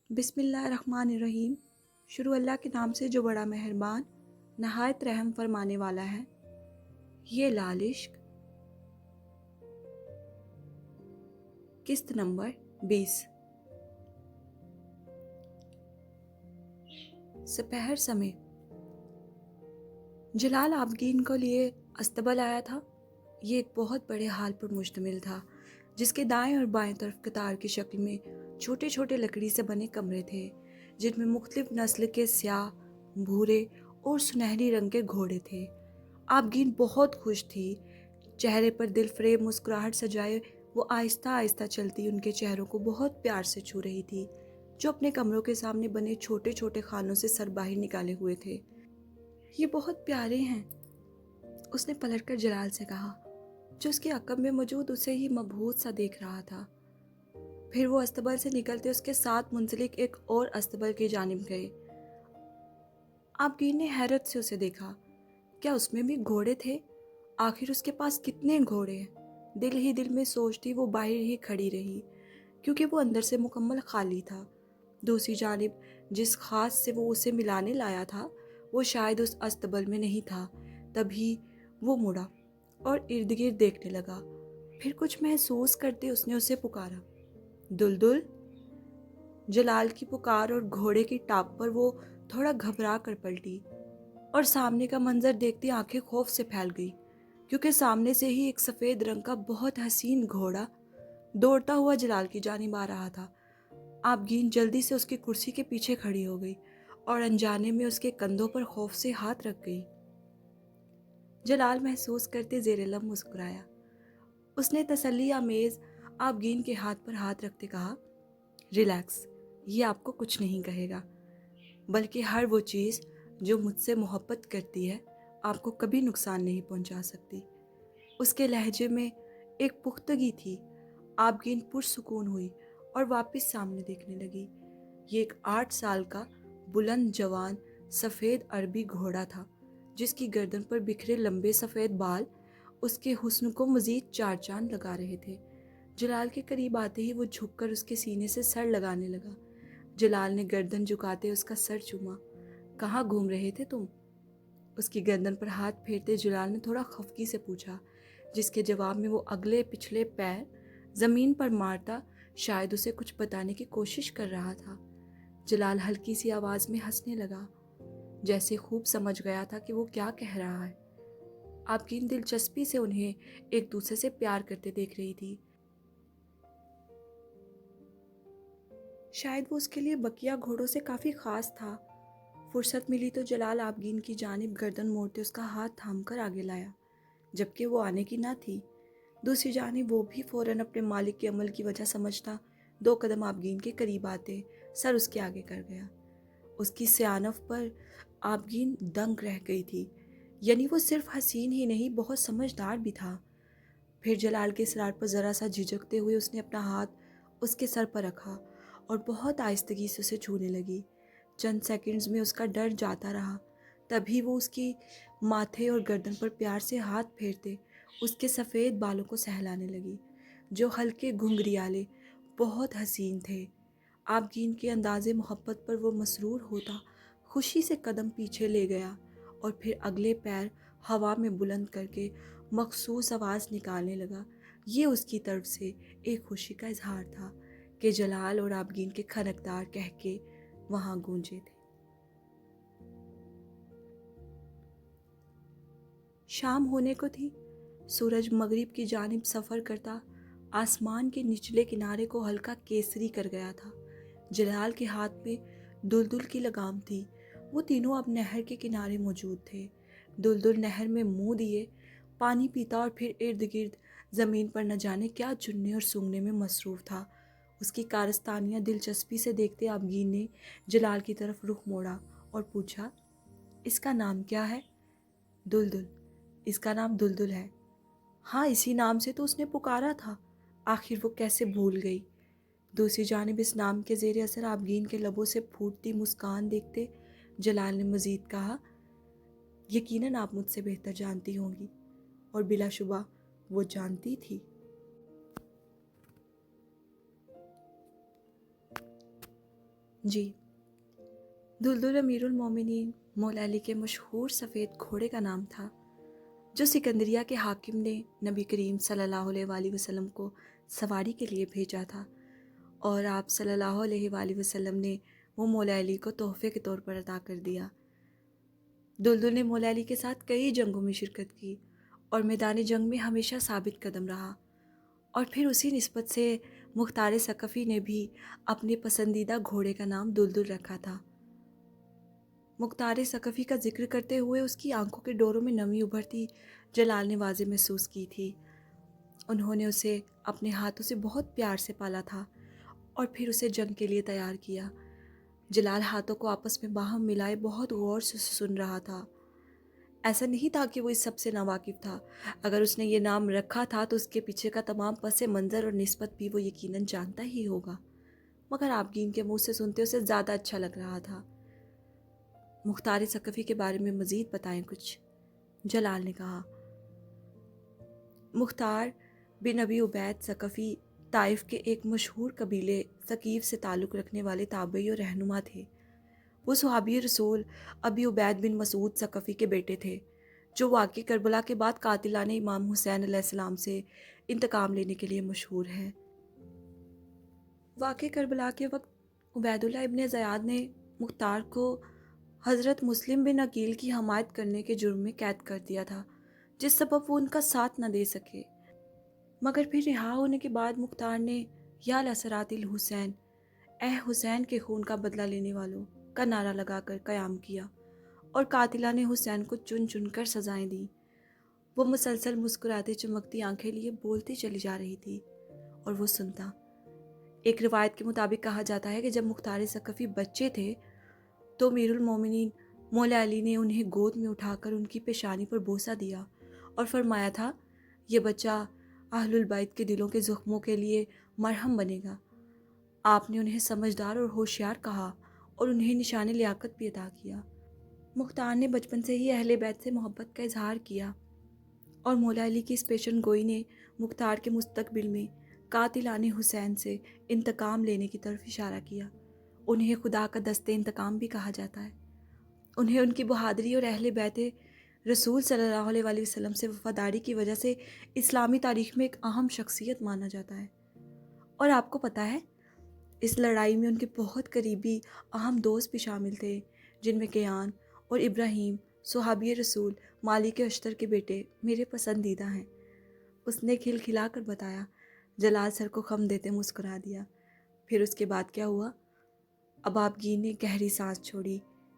बिस्मिल्लाहिर्रहमानिर्रहीम। शुरू अल्लाह के नाम से जो बड़ा मेहरबान नहायत रहम फरमाने वाला है। ये लाल इश्क, किस्त नंबर 20। दोपहर समय जलाल आबगीन को लिए अस्तबल आया था। ये एक बहुत बड़े हाल पर मुश्तमिल था, जिसके दाएं और बाएं तरफ कतार की शक्ल में छोटे छोटे लकड़ी से बने कमरे थे, जिनमें मुख्तलिफ नस्ल के स्याह, भूरे और सुनहरी रंग के घोड़े थे। आबगीन बहुत खुश थी। चेहरे पर दिल फरेब मुस्कुराहट सजाए वो आहिस्ता आहिस्ता चलती उनके चेहरों को बहुत प्यार से छू रही थी, जो अपने कमरों के सामने बने छोटे छोटे खानों से सर बाहर निकाले हुए थे। ये बहुत प्यारे हैं, उसने पलटकर जलाल से कहा, जो उसके अकब में मौजूद उसे ही मबहूत सा देख रहा था। फिर वो अस्तबल से निकलते उसके साथ मुंसलिक एक और अस्तबल की जानिब गए। आबगीन ने हैरत से उसे देखा। क्या उसमें भी घोड़े थे? आखिर उसके पास कितने घोड़े हैं? दिल ही दिल में सोचती वो बाहर ही खड़ी रही, क्योंकि वो अंदर से मुकम्मल खाली था। दूसरी जानिब जिस खास से वो उसे मिलाने लाया था, वो शायद उस अस्तबल में नहीं था। तभी वो मुड़ा और इर्द गिर्द देखने लगा। फिर कुछ महसूस करते उसने उसे पुकारा, दुलदुल। जलाल की पुकार और घोड़े की टाप पर वो थोड़ा घबरा कर पलटी और सामने का मंजर देखती आंखें खौफ से फैल गई, क्योंकि सामने से ही एक सफ़ेद रंग का बहुत हसीन घोड़ा दौड़ता हुआ जलाल की जानिब आ रहा था। आबगीन जल्दी से उसकी कुर्सी के पीछे खड़ी हो गई और अनजाने में उसके कंधों पर खौफ से हाथ रख गई। जलाल महसूस करते ज़ेरे लब मुस्कुराया। उसने तसल्ली आमेज आबगीन के हाथ पर हाथ रखते कहा, रिलैक्स, ये आपको कुछ नहीं कहेगा, बल्कि हर वो चीज़ जो मुझसे मोहब्बत करती है आपको कभी नुकसान नहीं पहुंचा सकती। उसके लहजे में एक पुख्तगी थी। आबगीन पुरसुकून हुई और वापस सामने देखने लगी। ये एक 8 साल का बुलंद जवान सफ़ेद अरबी घोड़ा था, जिसकी गर्दन पर बिखरे लंबे सफ़ेद बाल उसके हुस्न को मज़ीद चार चांद लगा रहे थे। जलाल के करीब आते ही वो झुककर उसके सीने से सर लगाने लगा। जलाल ने गर्दन झुकाते उसका सर चूमा। कहाँ घूम रहे थे तुम? उसकी गर्दन पर हाथ फेरते जलाल ने थोड़ा खफगी से पूछा, जिसके जवाब में वो अगले पिछले पैर ज़मीन पर मारता शायद उसे कुछ बताने की कोशिश कर रहा था। जलाल हल्की सी आवाज़ में हंसने लगा, जैसे खूब समझ गया था कि वो क्या कह रहा है। आबगीन दिलचस्पी से उन्हें एक दूसरे से प्यार करते देख रही थी। शायद वो उसके लिए बकिया घोड़ों से काफ़ी ख़ास था। फुर्सत मिली तो जलाल आबगीन की जानिब गर्दन मोड़ते उसका हाथ थामकर आगे लाया, जबकि वो आने की ना थी। दूसरी जानिब वो भी फ़ौरन अपने मालिक के अमल की वजह समझता 2 कदम आबगीन के करीब आते सर उसके आगे कर गया। उसकी सियानत पर आबगीन दंग रह गई थी, यानी वो सिर्फ हसीन ही नहीं बहुत समझदार भी था। फिर जलाल के इसरार पर ज़रा सा झिझकते हुए उसने अपना हाथ उसके सर पर रखा और बहुत आहिस्तगी से उसे छूने लगी। चंद सेकंड्स में उसका डर जाता रहा। तभी वो उसकी माथे और गर्दन पर प्यार से हाथ फेरते उसके सफ़ेद बालों को सहलाने लगी, जो हल्के घुंघरियाले बहुत हसीन थे। आबगीन के अंदाज़े मोहब्बत पर वो मसरूर होता खुशी से कदम पीछे ले गया और फिर अगले पैर हवा में बुलंद करके मखसूस आवाज़ निकालने लगा। ये उसकी तरफ से एक खुशी का इजहार था कि जलाल और आबगीन के खनकदार कहके वहाँ गूंजे थे। शाम होने को थी। सूरज मगरिब की जानिब सफ़र करता आसमान के निचले किनारे को हल्का केसरी कर गया था। जलाल के हाथ में दुलदुल की लगाम थी। वो तीनों अब नहर के किनारे मौजूद थे। दुलदुल नहर में मुंह दिए पानी पीता और फिर इर्द गिर्द ज़मीन पर न जाने क्या चुनने और सूंघने में मसरूफ़ था। उसकी कारस्तानियाँ दिलचस्पी से देखते आबगीन ने जलाल की तरफ रुख मोड़ा और पूछा, इसका नाम क्या है? दुलदुल। इसका नाम दुलदुल है। हाँ, इसी नाम से तो उसने पुकारा था। आखिर वो कैसे भूल गई? दूसरी जानिब इस नाम के ज़ेर असर आबगीन के लबों से फूटती मुस्कान देखते जलाल ने मज़ीद कहा, यकीनन आप मुझसे बेहतर जानती होंगी। और बिलाशुबा वो जानती थी। جی، دلدل امیر المومنین مولا علی کے مشہور سفید گھوڑے کا نام تھا، جو سکندریہ کے حاکم نے نبی کریم صلی اللہ علیہ وآلہ وسلم کو سواری کے لیے بھیجا تھا، اور آپ صلی اللہ علیہ وآلہ وسلم نے وہ مولا علی کو تحفے کے طور پر عطا کر دیا۔ دلدل نے مولا علی کے ساتھ کئی جنگوں میں شرکت کی اور میدان جنگ میں ہمیشہ ثابت قدم رہا، اور پھر اسی نسبت سے مختار ثقفی نے بھی اپنے پسندیدہ گھوڑے کا نام دلدل رکھا تھا۔ مختار ثقفی کا ذکر کرتے ہوئے اس کی آنکھوں کے ڈوروں میں نمی ابھرتی جلال نے واضح محسوس کی تھی۔ انہوں نے اسے اپنے ہاتھوں سے بہت پیار سے پالا تھا اور پھر اسے جنگ کے لیے تیار کیا۔ جلال ہاتھوں کو آپس میں باہم ملائے بہت غور سے سن رہا تھا۔ ایسا نہیں تھا کہ وہ اس سب سے ناواقف تھا، اگر اس نے یہ نام رکھا تھا تو اس کے پیچھے کا تمام پس منظر اور نسبت بھی وہ یقیناً جانتا ہی ہوگا، مگر آبگین کے منہ سے سنتے اسے زیادہ اچھا لگ رہا تھا۔ مختار ثقفی کے بارے میں مزید بتائیں کچھ، جلال نے کہا۔ مختار بن ابی عبید ثقفی طائف کے ایک مشہور قبیلے ثقیف سے تعلق رکھنے والے تابعی اور رہنما تھے۔ وہ صحابی رسول ابی عبید بن مسعود ثقفی کے بیٹے تھے، جو واقعہ کربلا کے بعد قاتلان امام حسین علیہ السلام سے انتقام لینے کے لیے مشہور ہے۔ واقعہ کربلا کے وقت عبید اللہ ابن زیاد نے مختار کو حضرت مسلم بن عقیل کی حمایت کرنے کے جرم میں قید کر دیا تھا، جس سبب وہ ان کا ساتھ نہ دے سکے، مگر پھر رہا ہونے کے بعد مختار نے یا لسرات الحسین، اے حسین کے خون کا بدلہ لینے والوں کا نعرہ لگا کر قیام کیا اور قاتلان حسین کو چن چن کر سزائیں دیں۔ وہ مسلسل مسکراتے چمکتی آنکھیں لیے بولتی چلی جا رہی تھی اور وہ سنتا۔ ایک روایت کے مطابق کہا جاتا ہے کہ جب مختار ثقفی بچے تھے تو امیر المومنین مولا علی نے انہیں گود میں اٹھا کر ان کی پیشانی پر بوسہ دیا اور فرمایا تھا، یہ بچہ اہل البیت کے دلوں کے زخموں کے لیے مرہم بنے گا۔ آپ نے انہیں سمجھدار اور ہوشیار کہا اور انہیں نشان لیاقت بھی عطا کیا۔ مختار نے بچپن سے ہی اہل بیت سے محبت کا اظہار کیا، اور مولا علی کی اس پیشن گوئی نے مختار کے مستقبل میں قاتلان حسین سے انتقام لینے کی طرف اشارہ کیا۔ انہیں خدا کا دست انتقام بھی کہا جاتا ہے۔ انہیں ان کی بہادری اور اہل بیت رسول صلی اللہ علیہ وآلہ وسلم سے وفاداری کی وجہ سے اسلامی تاریخ میں ایک اہم شخصیت مانا جاتا ہے۔ اور آپ کو پتہ ہے، اس لڑائی میں ان کے بہت قریبی اہم دوست بھی شامل تھے، جن میں کیان اور ابراہیم صحابی رسول مالک اشتر کے بیٹے میرے پسندیدہ ہیں۔ اس نے کھل کھلا کر بتایا۔ جلال سر کو خم دیتے مسکرا دیا۔ پھر اس کے بعد کیا ہوا؟ اب آبگین نے گہری سانس چھوڑی،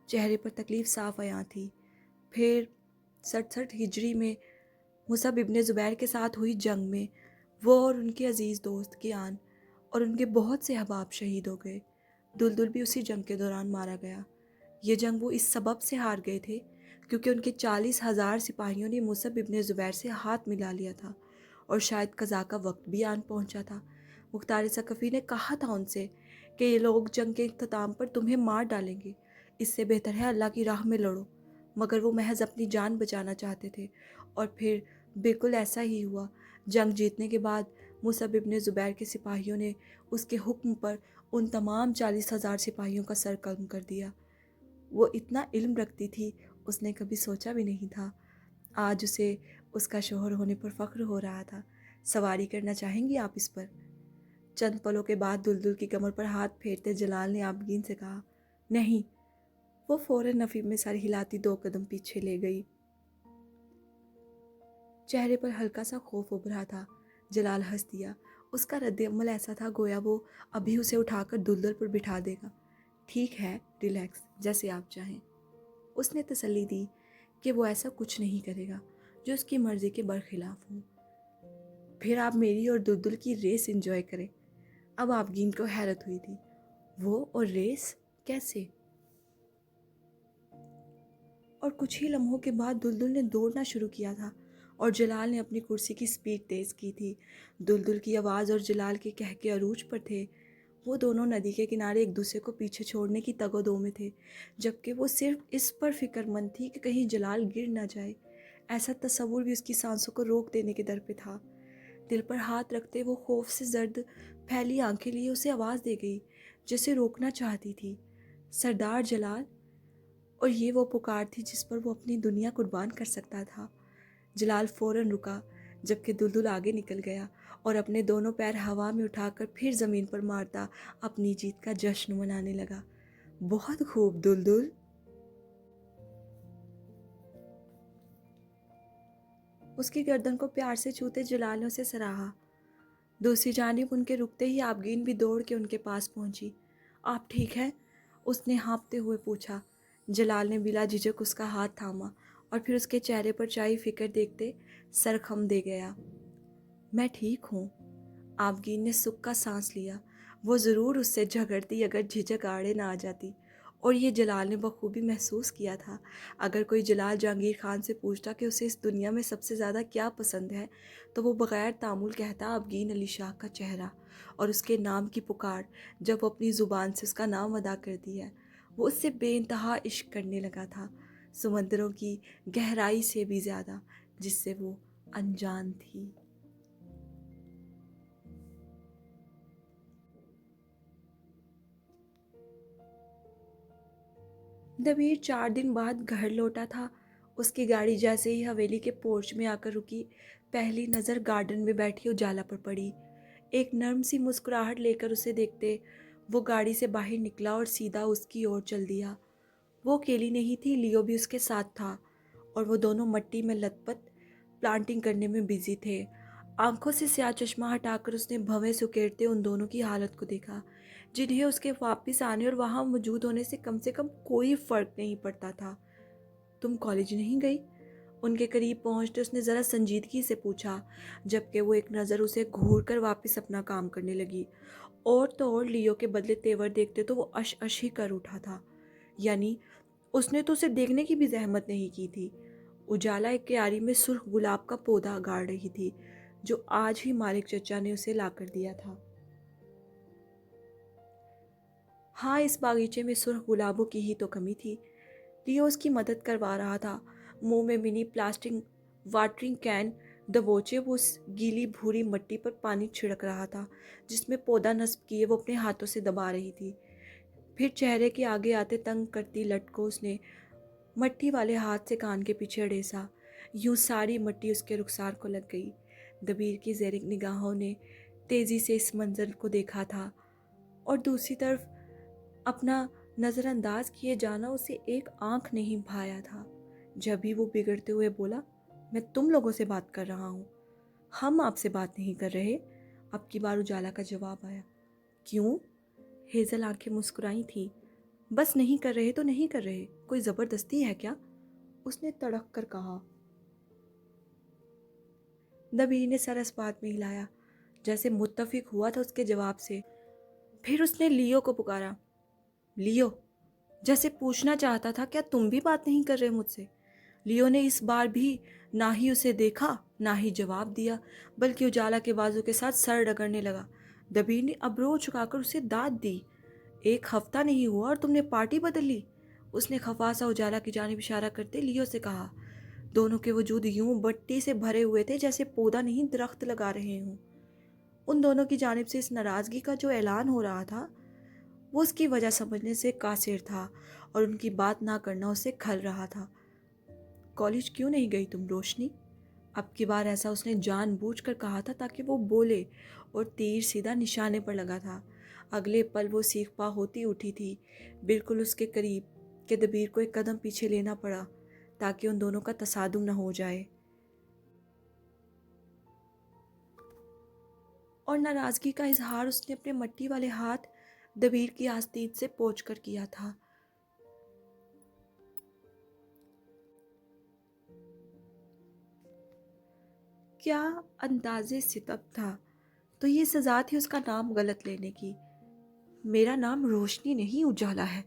چہرے پر تکلیف صاف عیاں تھی۔ پھر 67 ہجری میں مصعب ابن زبیر کے ساتھ ہوئی جنگ میں وہ اور ان کے عزیز دوست کیان اور ان کے بہت سے احباب شہید ہو گئے۔ دلدل بھی اسی جنگ کے دوران مارا گیا۔ یہ جنگ وہ اس سبب سے ہار گئے تھے کیونکہ ان کے 40,000 سپاہیوں نے مصعب ابن زبیر سے ہاتھ ملا لیا تھا، اور شاید قضا کا وقت بھی آن پہنچا تھا۔ مختار ثقفی نے کہا تھا ان سے کہ یہ لوگ جنگ کے اختتام پر تمہیں مار ڈالیں گے، اس سے بہتر ہے اللہ کی راہ میں لڑو، مگر وہ محض اپنی جان بچانا چاہتے تھے، اور پھر بالکل ایسا ہی ہوا۔ جنگ جیتنے کے بعد مصعب ابن زبیر کے سپاہیوں نے اس کے حکم پر ان تمام 40,000 سپاہیوں کا سر قلم کر دیا۔ وہ اتنا علم رکھتی تھی، اس نے کبھی سوچا بھی نہیں تھا۔ آج اسے اس کا شوہر ہونے پر فخر ہو رہا تھا۔ سواری کرنا چاہیں گی آپ اس پر؟ چند پلوں کے بعد دلدل کی کمر پر ہاتھ پھیرتے جلال نے آبگین سے کہا، نہیں۔ وہ فوراً نفی میں سر ہلاتی 2 قدم پیچھے لے گئی۔ چہرے پر ہلکا سا خوف ابھرا تھا۔ جلال ہنس دیا۔ اس کا رد عمل ایسا تھا گویا وہ ابھی اسے اٹھا کر دلدل پر بٹھا دے گا۔ ٹھیک ہے، ریلیکس، جیسے آپ چاہیں۔ اس نے تسلی دی کہ وہ ایسا کچھ نہیں کرے گا جو اس کی مرضی کے برخلاف ہو۔ پھر آپ میری اور دلدل کی ریس انجوائے کریں۔ اب آبگین کو حیرت ہوئی تھی۔ وہ اور ریس کیسے؟ اور کچھ ہی لمحوں کے بعد دلدل نے دوڑنا شروع کیا تھا اور جلال نے اپنی کرسی کی سپیڈ تیز کی تھی۔ دلدل کی آواز اور جلال کے کہکے عروج پر تھے۔ وہ دونوں ندی کے کنارے ایک دوسرے کو پیچھے چھوڑنے کی تگ و دو میں تھے، جبکہ وہ صرف اس پر فکر مند تھی کہ کہیں جلال گر نہ جائے۔ ایسا تصور بھی اس کی سانسوں کو روک دینے کے در پہ تھا۔ دل پر ہاتھ رکھتے وہ خوف سے زرد پھیلی آنکھیں لیے اسے آواز دے گئی، जैसे रोकना चाहती थी। सरदार जलाल। और ये वो पुकार थी जिस पर वो अपनी दुनिया कुर्बान कर सकता था। जलाल फौरन रुका, जबकि दुलदुल आगे निकल गया और अपने दोनों पैर हवा में उठाकर फिर ज़मीन पर मारता अपनी जीत का जश्न मनाने लगा। बहुत खूब दुलदुल। उसकी गर्दन को प्यार से छूते जलाल ने उसे सराहा। दूसरी जानिब उनके रुकते ही आबगीन भी दौड़ के उनके पास पहुंची। आप ठीक हैं? उसने हाँफते हुए पूछा। जलाल ने बिला झिझक उसका हाथ थामा और फिर उसके चेहरे पर छाई फिक्र देखते सर खम दे गया। मैं ठीक हूँ। आबगीन ने सुख का सांस लिया। वो ज़रूर उससे झगड़ती अगर झिझक आड़े ना आ जाती, और ये जलाल ने बखूबी महसूस किया था। अगर कोई जलाल जहांगीर खान से पूछता कि उसे इस दुनिया में सबसे ज़्यादा क्या पसंद है, तो वो बग़ैर तामुल कहता आबगीन अली शाह का चेहरा और उसके नाम की पुकार। जब वो अपनी ज़ुबान से उसका नाम अदा करती है, वो उससे बेइंतहा इश्क करने लगा था, समंदरों की गहराई से भी ज़्यादा, जिससे वो अनजान थी। दबीर 4 दिन बाद घर लौटा था। उसकी गाड़ी जैसे ही हवेली के पोर्च में आकर रुकी, पहली नज़र गार्डन में बैठी उजाला पर पड़ी। एक नर्म सी मुस्कुराहट लेकर उसे देखते वो गाड़ी से बाहर निकला और सीधा उसकी ओर चल दिया। वो अकेली नहीं थी, लियो भी उसके साथ था और वो दोनों मट्टी में लथपथ प्लांटिंग करने में बिजी थे। आंखों से स्याह चश्मा हटाकर उसने भवें से उकेरते उन दोनों की हालत को देखा, जिन्हें उसके वापस आने और वहाँ मौजूद होने से कम कोई फ़र्क नहीं पड़ता था। तुम कॉलेज नहीं गई? उनके करीब पहुँचते उसने ज़रा संजीदगी से पूछा, जबकि वो एक नज़र उसे घूर कर वापस अपना काम करने लगी। और तो और लियो के बदले तेवर देखते तो वो अश अश ही कर उठा था। यानी उसने तो उसे देखने की भी जहमत नहीं की थी। उजाला एक क्यारी में सुर्ख गुलाब का पौधा गाड़ रही थी, जो आज ही मालिक चचा ने उसे ला कर दिया था। हाँ, इस बागीचे में सुर्ख गुलाबों की ही तो कमी थी। लियो उसकी मदद करवा रहा था। मुंह में मिनी प्लास्टिक वाटरिंग कैन दबोचे वो उस गीली भूरी मिट्टी पर पानी छिड़क रहा था, जिसमें पौधा नस्ब किए वो अपने हाथों से दबा रही थी। फिर चेहरे के आगे आते तंग करती लट को उसने मट्टी वाले हाथ से कान के पीछे अड़ेसा। यूं सारी मट्टी उसके रुखसार को लग गई। दबीर की ज़ेरिक निगाहों ने तेज़ी से इस मंजर को देखा था, और दूसरी तरफ अपना नज़रअंदाज किए जाना उसे एक आंख नहीं भाया था। जब भी वो बिगड़ते हुए बोला, मैं तुम लोगों से बात कर रहा हूँ, हम आपसे बात नहीं कर रहे। अब की बार उजाला का जवाब आया। क्यों? हेज़ल आंखें मुस्कुराई थी। बस नहीं कर रहे तो नहीं कर रहे, कोई ज़बरदस्ती है क्या? उसने तड़क कर कहा। दबीर ने सर इस बात में हिलाया, जैसे मुत्तफिक हुआ था उसके जवाब से। फिर उसने लियो को पुकारा। लियो, जैसे पूछना चाहता था, क्या तुम भी बात नहीं कर रहे मुझसे? लियो ने इस बार भी ना ही उसे देखा ना ही जवाब दिया, बल्कि उजाला के बाजू के साथ सर रगड़ने लगा। दबीर ने अबरो झुकाकर उसे दाद दी। 1 हफ्ता नहीं हुआ और तुमने पार्टी बदल ली? उसने खफा सा उजाला की जानिब इशारा करते लियो से कहा। दोनों के वजूद यूं बट्टी से भरे हुए थे जैसे पौधा नहीं दरख्त लगा रहे हों। उन दोनों की जानिब से इस नाराज़गी का जो ऐलान हो रहा था, वो उसकी वजह समझने से कासिर था, और उनकी बात ना करना उसे खल रहा था। कॉलेज क्यों नहीं गई तुम रोशनी? अब की बार ऐसा उसने जानबूझकर कहा था ताकि वो बोले, और तीर सीधा निशाने पर लगा था। अगले पल वो सीखपा होती उठी थी, बिल्कुल उसके करीब, कि दबीर को एक कदम पीछे लेना पड़ा ताकि उन दोनों का तसादुम न हो जाए। और नाराज़गी का इजहार उसने अपने मट्टी वाले हाथ दबीर की आस्तीन से पोंछ कर किया था। क्या अंदाज़े सितब था, तो ये सज़ा थी उसका नाम गलत लेने की। मेरा नाम रोशनी नहीं उजाला है।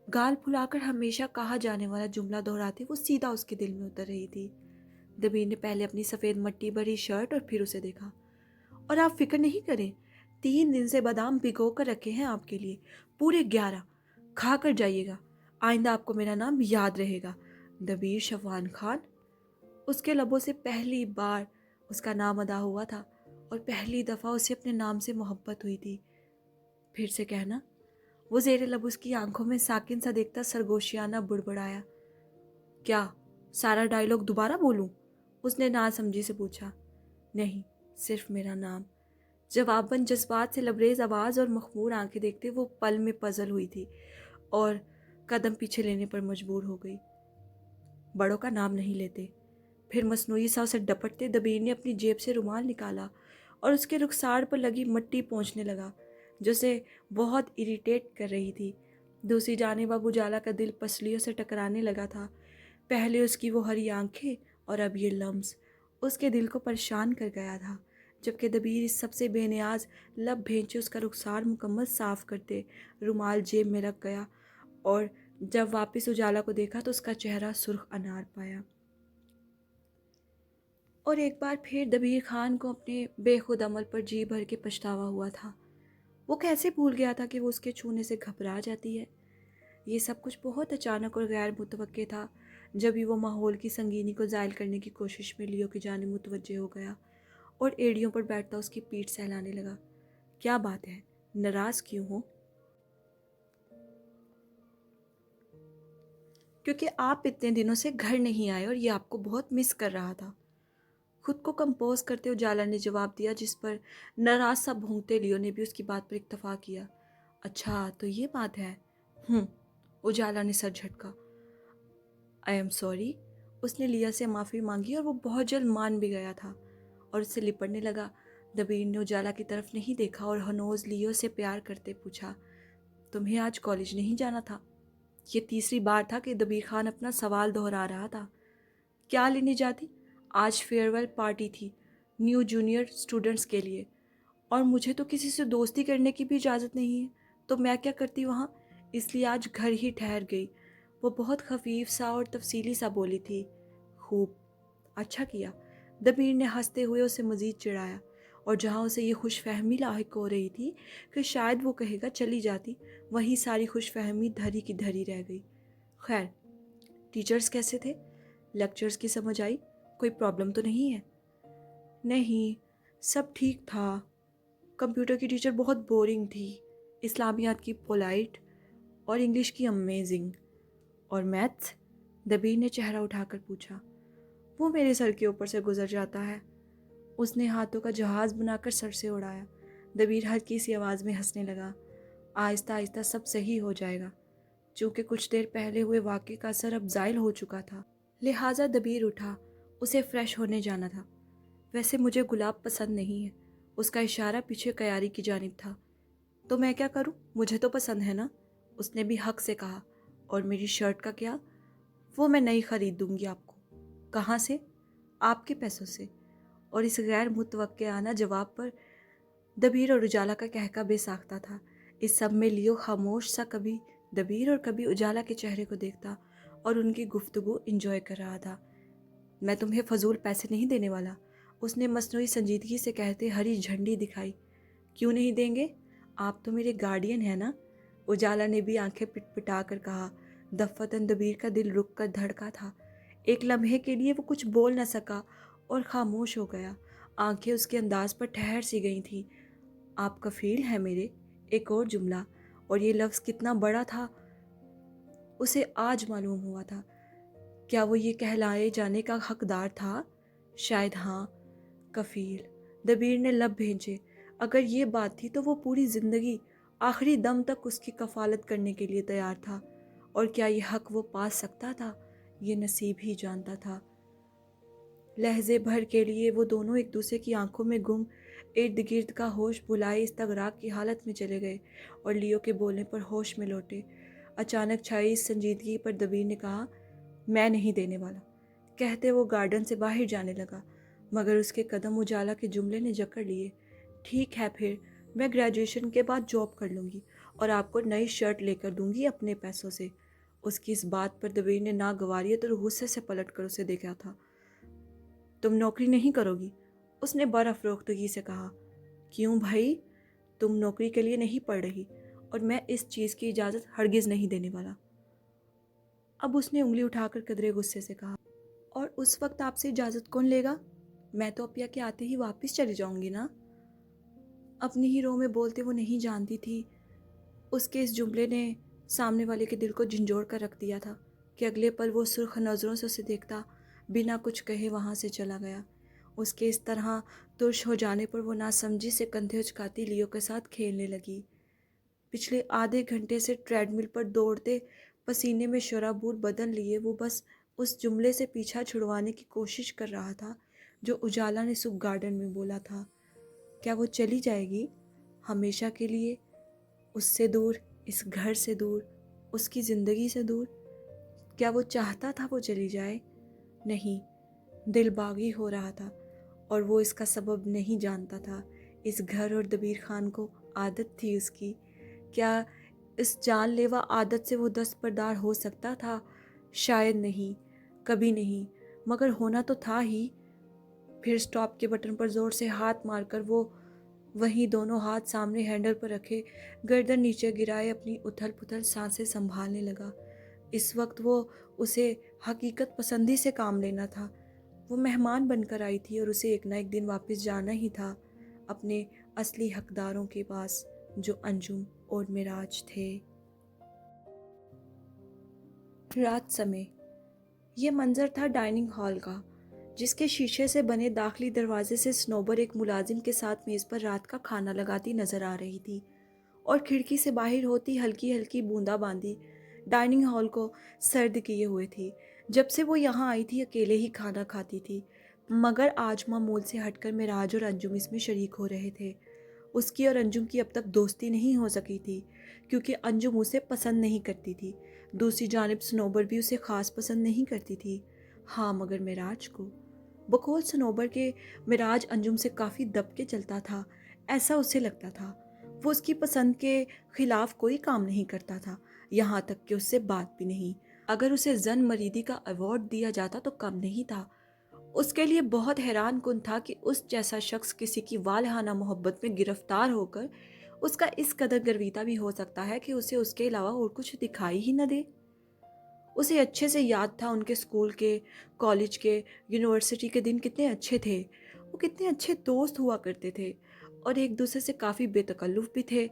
गाल फुलाकर हमेशा कहा जाने वाला जुमला दोहराते वो सीधा उसके दिल में उतर रही थी। दबीर ने पहले अपनी सफ़ेद मट्टी भरी शर्ट और फिर उसे देखा। और आप फिक्र नहीं करें, 3 दिन से बादाम भिगो कर रखे हैं आपके लिए, पूरे 11। खा कर जाइएगा, आइंदा आपको मेरा नाम याद रहेगा। दबीर शफवान खान। उसके लबों से पहली बार उसका नाम अदा हुआ था, और पहली दफ़ा उसे अपने नाम से मोहब्बत हुई थी। फिर से कहना। वो ज़ेरे लब उसकी आंखों में साकिन सा देखता सरगोशियाना बुड़बुड़ाया। क्या सारा डायलॉग दोबारा बोलूं? उसने नासमझी से पूछा। नहीं, सिर्फ मेरा नाम। जवाबन जज्बात से लबरेज आवाज़ और मखमूर आंखें देखते वो पल में पजल हुई थी और कदम पीछे लेने पर मजबूर हो गई। बड़ों का नाम नहीं लेते। फिर मसनूई सा उसे डपटते दबीर ने अपनी जेब से रुमाल निकाला और उसके रुखसार पर लगी मट्टी पोंछने लगा, जो उसे बहुत इरिटेट कर रही थी। दूसरी जानिब अब उजाला का दिल पसलियों से टकराने लगा था। पहले उसकी वो हरी आंखें और अब ये लम्स उसके दिल को परेशान कर गया था। जबकि दबीर इस सबसे बेनियाज लब भेंचे उसका रुखसार मुकम्मल साफ करते रुमाल जेब में रख गया, और जब वापस उजाला को देखा तो उसका चेहरा सुर्ख अनार पाया। और एक बार फिर दबीर खान को अपने बेखुद अमल पर जी भर के पछतावा हुआ था। वो कैसे भूल गया था कि वो उसके छूने से घबरा जाती है। ये सब कुछ बहुत अचानक और गैर मुतवक्के था। जब भी वो माहौल की संगीनी को ज़ायल करने की कोशिश में लियो की जानिब मुतवज्जे हो गया और एड़ियों पर बैठता उसकी पीठ सहलाने लगा। क्या बात है, नाराज़ क्यों हो? क्योंकि आप इतने दिनों से घर नहीं आए और ये आपको बहुत मिस कर रहा था। खुद को कंपोज करते उजाला ने जवाब दिया, जिस पर नाराज सा भूंकते लियो ने भी उसकी बात पर इत्तफाक किया। अच्छा तो ये बात है। उजाला ने सर झटका। I am sorry. उसने लिया से माफ़ी मांगी और वो बहुत जल्द मान भी गया था और उससे लिपटने लगा। दबीर ने उजाला की तरफ नहीं देखा और हनोज लियो से प्यार करते पूछा, तुम्हें आज कॉलेज नहीं जाना था? ये तीसरी बार था कि दबीर खान अपना सवाल दोहरा रहा था। क्या लेने जाती? आज फेयरवेल पार्टी थी न्यू जूनियर स्टूडेंट्स के लिए, और मुझे तो किसी से दोस्ती करने की भी इजाज़त नहीं है, तो मैं क्या करती वहाँ? इसलिए आज घर ही ठहर गई। वो बहुत खफीफ सा और तफसीली सा बोली थी। खूब, अच्छा किया। दबीर ने हंसते हुए उसे मज़ीद चिढ़ाया, और जहाँ उसे ये खुश फहमी लाहिक हो रही थी कि शायद वो कहेगा चली जाती, वहीं सारी खुश फहमी धरी की धरी रह गई। खैर, टीचर्स कैसे थे? लेक्चर्स की समझ आई? कोई प्रॉब्लम तो नहीं है? नहीं, सब ठीक था। कंप्यूटर की टीचर बहुत बोरिंग थी, इस्लामियात की पोलाइट और इंग्लिश की अमेजिंग। और मैथ्स? दबीर ने चेहरा उठाकर पूछा। वो मेरे सर के ऊपर से गुजर जाता है। उसने हाथों का जहाज़ बनाकर सर से उड़ाया। दबीर हल्की सी आवाज़ में हंसने लगा। आहिस्ता आहिस्ता सब सही हो जाएगा। चूँकि कुछ देर पहले हुए वाक़े का असर अब ज़ायल हो चुका था, लिहाजा दबीर उठा। उसे फ़्रेश होने जाना था। वैसे मुझे गुलाब पसंद नहीं है। उसका इशारा पीछे कयारी की जानिब था। तो मैं क्या करूं? मुझे तो पसंद है ना, उसने भी हक से कहा। और मेरी शर्ट का क्या? वो मैं नई खरीद दूंगी आपको। कहाँ से? आपके पैसों से। और इस गैर मुतवक्के आना जवाब पर दबीर और उजाला का कहका बेसाख्ता था। इस सब में लियो खामोश सा कभी दबीर और कभी उजाला के चेहरे को देखता और उनकी गुफ्तगू इंजॉय कर रहा था। मैं तुम्हें फजूल पैसे नहीं देने वाला, उसने मसनूई संजीदगी से कहते हरी झंडी दिखाई। क्यों नहीं देंगे? आप तो मेरे गार्डियन हैं ना, उजाला ने भी आंखें पिटपिटा कर कहा। दफ़्फ़तन दबीर का दिल रुक कर धड़का था। एक लम्हे के लिए वो कुछ बोल न सका और खामोश हो गया। आंखें उसके अंदाज पर ठहर सी गई थीं। आप कफ़ील हैं मेरे? एक और जुमला, और ये लफ्ज़ कितना बड़ा था उसे आज मालूम हुआ था। क्या वो ये कहलाए जाने का हकदार था? शायद हाँ। कफ़ील, दबीर ने लब भेजे। अगर ये बात थी तो वो पूरी ज़िंदगी आखिरी दम तक उसकी कफ़ालत करने के लिए तैयार था। और क्या ये हक वो पा सकता था? ये नसीब ही जानता था। लहजे भर के लिए वो दोनों एक दूसरे की आंखों में गुम, इर्द गिर्द का होश भुलाए इस्तगराक की हालत में चले गए और लियो के बोलने पर होश में लौटे। अचानक छाई इस संजीदगी पर दबीर ने कहा, मैं नहीं देने वाला। कहते वो गार्डन से बाहर जाने लगा, मगर उसके कदम उजाला के जुमले ने जकड़ लिए। ठीक है फिर, मैं ग्रेजुएशन के बाद जॉब कर लूँगी और आपको नई शर्ट लेकर दूंगी अपने पैसों से। उसकी इस बात पर दबीर ने नागवारियत और गुस्से से पलट कर उसे देखा था। तुम नौकरी नहीं करोगी? उसने बरफ़रोख्तगी से कहा। क्यों भाई? तुम नौकरी के लिए नहीं पढ़ रही और मैं इस चीज़ की इजाज़त हरगिज़ नहीं देने वाला। अब उसने उंगली उठाकर कदरे गुस्से से कहा। और उस वक्त आपसे इजाज़त कौन लेगा? मैं तो अपिया के आते ही वापस चली जाऊंगी ना। अपनी ही रो में बोलते वो नहीं जानती थी اس کے اس جملے نے سامنے والے کے دل کو جھنجھوڑ کر رکھ دیا تھا کہ اگلے پل وہ سرخ نظروں سے اسے دیکھتا بنا کچھ کہے وہاں سے چلا گیا۔ اس کے اس طرح ترش ہو جانے پر وہ ناسمجھی سے کندھے اچکاتی لیو کے ساتھ کھیلنے لگی۔ پچھلے آدھے گھنٹے سے ٹریڈ مل پر دوڑتے پسینے میں شرابور بدن لیے وہ بس اس جملے سے پیچھا چھڑوانے کی کوشش کر رہا تھا جو اجالا نے صبح گارڈن میں بولا تھا۔ کیا وہ چلی جائے گی ہمیشہ کے لیے، اس سے دور، اس گھر سے دور، اس کی زندگی سے دور؟ کیا وہ چاہتا تھا وہ چلی جائے؟ نہیں، دل باغی ہو رہا تھا اور وہ اس کا سبب نہیں جانتا تھا۔ اس گھر اور دبیر خان کو عادت تھی اس کی۔ کیا اس جان لیوا عادت سے وہ دستبردار ہو سکتا تھا؟ شاید نہیں، کبھی نہیں، مگر ہونا تو تھا ہی۔ پھر سٹاپ کے بٹن پر زور سے ہاتھ مار کر وہ وہیں دونوں ہاتھ سامنے ہینڈل پر رکھے گردن نیچے گرائے اپنی اتھل پتھل سانسیں سنبھالنے لگا۔ اس وقت وہ اسے حقیقت پسندی سے کام لینا تھا۔ وہ مہمان بن کر آئی تھی اور اسے ایک نہ ایک دن واپس جانا ہی تھا اپنے اصلی حقداروں کے پاس، جو انجم اور معراج تھے۔ رات سمے یہ منظر تھا ڈائننگ ہال کا، جس کے شیشے سے بنے داخلی دروازے سے سنوبر ایک ملازم کے ساتھ میز پر رات کا کھانا لگاتی نظر آ رہی تھی، اور کھڑکی سے باہر ہوتی ہلکی ہلکی بوندا باندی ڈائننگ ہال کو سرد کیے ہوئے تھی۔ جب سے وہ یہاں آئی تھی اکیلے ہی کھانا کھاتی تھی، مگر آج معمول سے ہٹ کر معراج اور انجم اس میں شریک ہو رہے تھے۔ اس کی اور انجم کی اب تک دوستی نہیں ہو سکی تھی کیونکہ انجم اسے پسند نہیں کرتی تھی، دوسری جانب سنوبر بھی اسے خاص پسند نہیں کرتی تھی۔ ہاں مگر معراج کو، بقول سنوبر کے معراج انجم سے کافی دب کے چلتا تھا، ایسا اسے لگتا تھا۔ وہ اس کی پسند کے خلاف کوئی کام نہیں کرتا تھا، یہاں تک کہ اس سے بات بھی نہیں۔ اگر اسے زن مریدی کا ایوارڈ دیا جاتا تو کم نہیں تھا۔ اس کے لیے بہت حیران کن تھا کہ اس جیسا شخص کسی کی والہانہ محبت میں گرفتار ہو کر اس کا اس قدر گرویدہ بھی ہو سکتا ہے کہ اسے اس کے علاوہ اور کچھ دکھائی ہی نہ دے۔ اسے اچھے سے یاد تھا ان کے اسکول کے، کالج کے، یونیورسٹی کے دن کتنے اچھے تھے۔ وہ کتنے اچھے دوست ہوا کرتے تھے اور ایک دوسرے سے کافی بے تکلف بھی تھے۔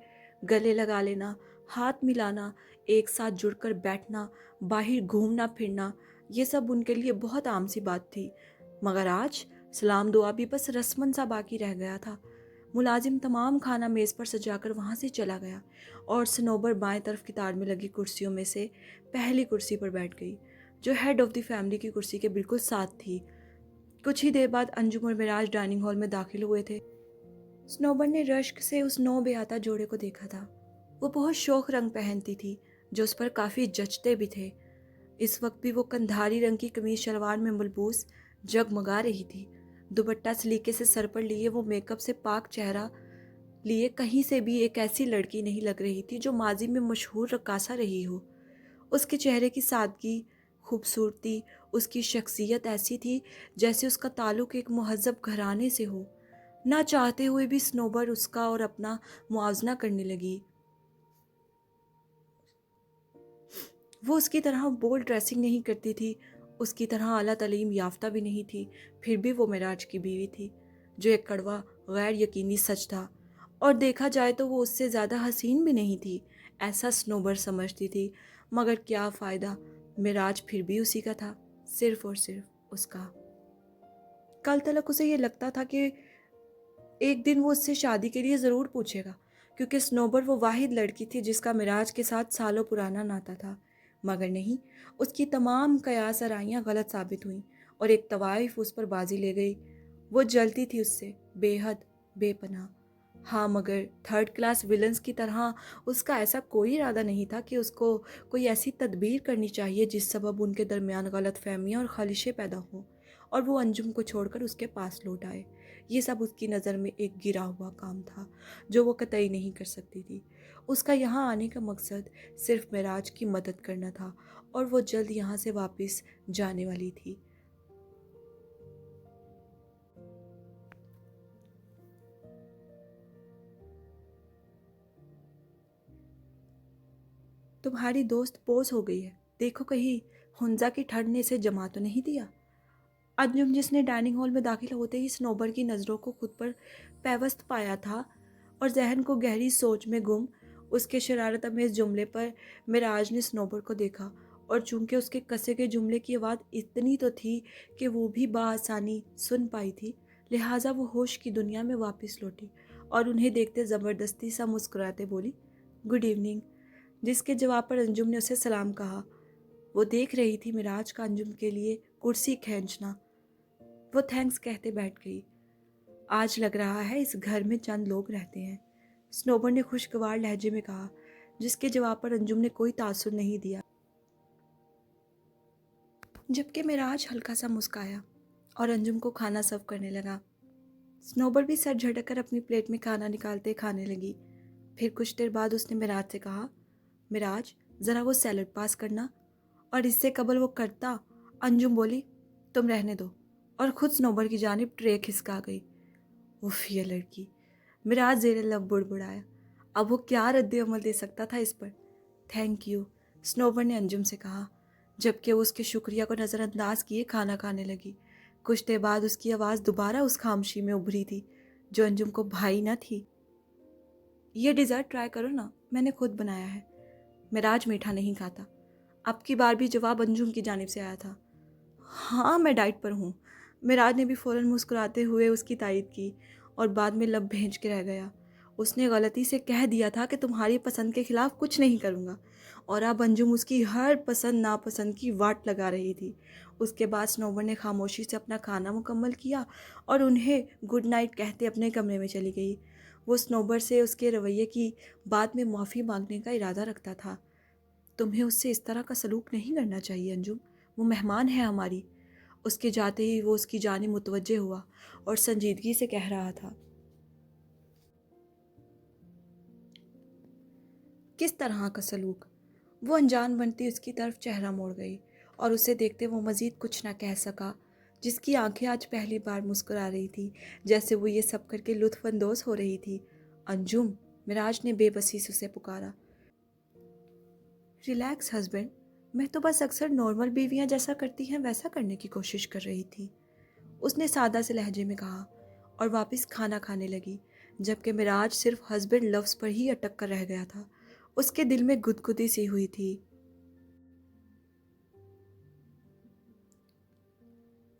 گلے لگا لینا، ہاتھ ملانا، ایک ساتھ جڑ کر بیٹھنا، باہر گھومنا پھرنا، یہ سب ان کے لیے بہت عام سی بات تھی۔ مگر آج سلام دعا بھی بس رسمن سا باقی رہ گیا تھا۔ ملازم تمام کھانا میز پر سجا کر وہاں سے چلا گیا اور سنوبر بائیں طرف قطار میں لگی کرسیوں میں سے پہلی کرسی پر بیٹھ گئی، جو ہیڈ آف دی فیملی کی کرسی کے بالکل ساتھ تھی۔ کچھ ہی دیر بعد انجم اور معراج ڈائننگ ہال میں داخل ہوئے تھے۔ سنوبر نے رشک سے اس نو بیاتا جوڑے کو دیکھا تھا۔ وہ بہت شوخ رنگ پہنتی تھی جو اس پر کافی جچتے بھی تھے۔ اس وقت بھی وہ کندھاری رنگ کی قمیض شلوار میں ملبوس جگمگا رہی تھی۔ دوپٹہ سلیقے سے سر پر لیے وہ میک اپ سے پاک چہرہ لیے کہیں سے بھی ایک ایسی لڑکی نہیں لگ رہی تھی جو ماضی میں مشہور رقاصہ رہی ہو۔ اس کے چہرے کی سادگی، خوبصورتی، اس کی شخصیت ایسی تھی جیسے اس کا تعلق ایک مہذب گھرانے سے ہو۔ نہ چاہتے ہوئے بھی سنوبر اس کا اور اپنا موازنہ کرنے لگی۔ وہ اس کی طرح بولڈ ڈریسنگ نہیں کرتی تھی، اس کی طرح اعلیٰ تعلیم یافتہ بھی نہیں تھی، پھر بھی وہ معراج کی بیوی تھی، جو ایک کڑوا غیر یقینی سچ تھا۔ اور دیکھا جائے تو وہ اس سے زیادہ حسین بھی نہیں تھی، ایسا سنوبر سمجھتی تھی۔ مگر کیا فائدہ، معراج پھر بھی اسی کا تھا، صرف اور صرف اس کا۔ کل تلک اسے یہ لگتا تھا کہ ایک دن وہ اس سے شادی کے لیے ضرور پوچھے گا، کیونکہ سنوبر وہ واحد لڑکی تھی جس کا معراج کے ساتھ سالوں پرانا ناتا تھا۔ مگر نہیں، اس کی تمام قیاس آرائیاں غلط ثابت ہوئیں اور ایک طوائف اس پر بازی لے گئی۔ وہ جلتی تھی اس سے، بے حد، بے پناہ۔ ہاں مگر تھرڈ کلاس ویلنز کی طرح اس کا ایسا کوئی ارادہ نہیں تھا کہ اس کو کوئی ایسی تدبیر کرنی چاہیے جس سبب ان کے درمیان غلط فہمیاں اور خالشیں پیدا ہوں اور وہ انجم کو چھوڑ کر اس کے پاس لوٹ آئے۔ یہ سب اس کی نظر میں ایک گرا ہوا کام تھا جو وہ قطعی نہیں کر سکتی تھی۔ اس کا یہاں آنے کا مقصد صرف معراج کی مدد کرنا تھا اور وہ جلد یہاں سے واپس جانے والی تھی۔ تمہاری دوست پوز ہو گئی ہے، دیکھو کہیں ہنزا کی ٹھنڈ نے اسے جما تو نہیں دیا۔ انجم، جس نے ڈائننگ ہال میں داخل ہوتے ہی سنوبر کی نظروں کو خود پر پیوست پایا تھا اور ذہن کو گہری سوچ میں گم، اس کے شرارت امیز جملے پر معراج نے سنوبر کو دیکھا، اور چونکہ اس کے کسے کے جملے کی آواز اتنی تو تھی کہ وہ بھی بآسانی سن پائی تھی، لہٰذا وہ ہوش کی دنیا میں واپس لوٹی اور انہیں دیکھتے زبردستی سا مسکراتے بولی، گڈ ایوننگ، جس کے جواب پر انجم نے اسے سلام کہا۔ وہ دیکھ رہی تھی معراج کا انجم کے لیے کرسی کھینچنا۔ وہ تھینکس کہتے بیٹھ گئی۔ آج لگ رہا ہے اس گھر میں چند لوگ رہتے ہیں، سنوبر نے خوشگوار لہجے میں کہا، جس کے جواب پر انجم نے کوئی تاثر نہیں دیا، جبکہ معراج ہلکا سا مسکرایا اور انجم کو کھانا سرو کرنے لگا۔ سنوبر بھی سر جھٹک کر اپنی پلیٹ میں کھانا نکالتے کھانے لگی۔ پھر کچھ دیر بعد اس نے معراج سے کہا، معراج ذرا وہ سیلڈ پاس کرنا، اور اس سے قبل وہ کرتا انجم بولی، تم رہنے دو، اور خود سنوبر کی جانب ٹرے کھسکا گئی۔ اف یہ لڑکی، معراج زیر لب بڑبڑایا۔ اب وہ کیا رد عمل دے سکتا تھا اس پر؟ تھینک یو، سنوبر نے انجم سے کہا، جبکہ وہ اس کے شکریہ کو نظر انداز کیے کھانا کھانے لگی۔ کچھ دیر بعد اس کی آواز دوبارہ اس خاموشی میں ابھری تھی جو انجم کو بھائی نہ تھی۔ یہ ڈیزرٹ ٹرائی کرو نا، میں نے خود بنایا ہے۔ معراج میٹھا نہیں کھاتا۔ اب کی بار بھی جواب انجم کی جانب سے آیا تھا۔ ہاں میں ڈائٹ پر ہوں۔ معراج نے بھی فوراً مسکراتے ہوئے اس کی تائید کی اور بعد میں لب بھینچ کے رہ گیا۔ اس نے غلطی سے کہہ دیا تھا کہ تمہاری پسند کے خلاف کچھ نہیں کروں گا، اور اب انجم اس کی ہر پسند ناپسند کی واٹ لگا رہی تھی۔ اس کے بعد سنوبر نے خاموشی سے اپنا کھانا مکمل کیا اور انہیں گڈ نائٹ کہتے اپنے کمرے میں چلی گئی۔ وہ سنوبر سے اس کے رویے کی بعد میں معافی مانگنے کا ارادہ رکھتا تھا۔ تمہیں اس سے اس طرح کا سلوک نہیں کرنا چاہیے انجم، وہ مہمان ہے ہماری۔ اس کے جاتے ہی وہ اس کی جانب متوجہ ہوا اور سنجیدگی سے کہہ رہا تھا، کس طرح کا سلوک؟ وہ انجان بنتی اس کی طرف چہرہ موڑ گئی اور اسے دیکھتے وہ مزید کچھ نہ کہہ سکا، جس کی آنکھیں آج پہلی بار مسکرا رہی تھی، جیسے وہ یہ سب کر کے لطف اندوز ہو رہی تھی۔ انجم، معراج نے بے بسی سے اسے پکارا۔ ریلیکس ہسبینڈ، میں تو بس اکثر نارمل بیویاں جیسا کرتی ہیں ویسا کرنے کی کوشش کر رہی تھی، اس نے سادہ سے لہجے میں کہا اور واپس کھانا کھانے لگی، جبکہ معراج صرف ہسبینڈ لفظ پر ہی اٹک کر رہ گیا تھا۔ اس کے دل میں گدگدی سی ہوئی تھی۔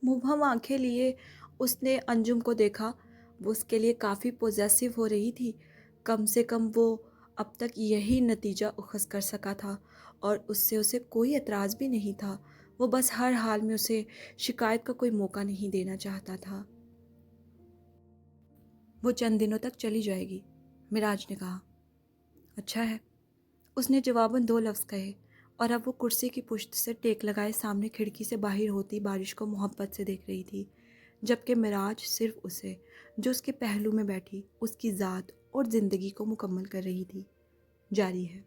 مبہم آنکھیں لیے اس نے انجم کو دیکھا۔ وہ اس کے لیے کافی پوزیسو ہو رہی تھی، کم سے کم وہ اب تک یہی نتیجہ اخذ کر سکا تھا، اور اس سے اسے کوئی اعتراض بھی نہیں تھا۔ وہ بس ہر حال میں اسے شکایت کا کوئی موقع نہیں دینا چاہتا تھا۔ وہ چند دنوں تک چلی جائے گی، معراج نے کہا۔ اچھا ہے، اس نے جواباً دو لفظ کہے، اور اب وہ کرسی کی پشت سے ٹیک لگائے سامنے کھڑکی سے باہر ہوتی بارش کو محبت سے دیکھ رہی تھی، جبکہ معراج صرف اسے، جو اس کے پہلو میں بیٹھی، اس کی ذات اور زندگی کو مکمل کر رہی تھی۔ جاری ہے۔